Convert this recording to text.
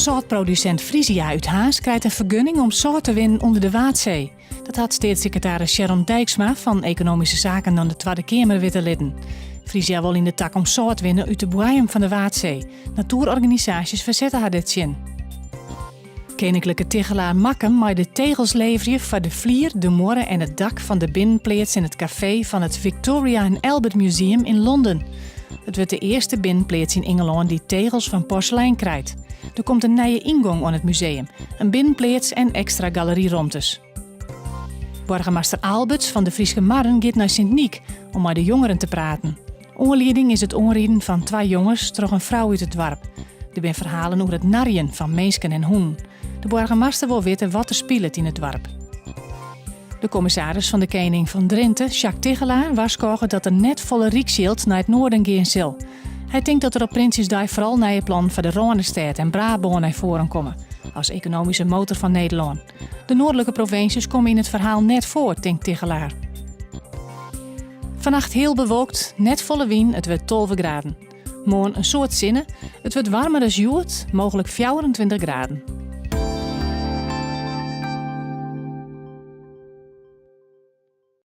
zoutproducent Frisia uit Haas krijgt een vergunning om zout te winnen onder de Waadzee. Dat had staatssecretaris Sharon Dijksma van Economische Zaken aan de Tweede Kamer weten litten. Frisia wil in de tak om zout winnen uit de boeien van de Waadzee. Natuurorganisaties verzetten haar dit zin. Koninklijke Tegelaar Makkum mag de tegels leveren voor de vlier, de morren en het dak van de binnenplaats in het café van het Victoria and Albert Museum in Londen. Het wordt de eerste binnenplaats in Engeland die tegels van porselein krijgt. Er komt een nieuwe ingang aan het museum, een binnenplaats en extra galerieromtes. Burgemeester Alberts van de Frieske Marren gaat naar Sint-Niek om met de jongeren te praten. Oorleiding is het onrieden van 2 jongens door een vrouw uit het dorp. Er zijn verhalen over het narjen van meesken en hoen. De burgemeester wil weten wat er speelt in het dorp. De commissaris van de Koning van Drenthe, Jacques Tegelaar, waarschuwt dat er net volle Rijksjild naar het noorden gaan zal. Hij denkt dat er op Prinsjesdag vooral nieuwe plan voor de Rijnstad en Brabant naar voren komen, als economische motor van Nederland. De noordelijke provincies komen in het verhaal net voor, denkt Tegelaar. Vannacht heel bewolkt, net volle wind, het wordt 12 graden. Morgen een soort zinnen, het wordt warmer dan joert, mogelijk 24 graden.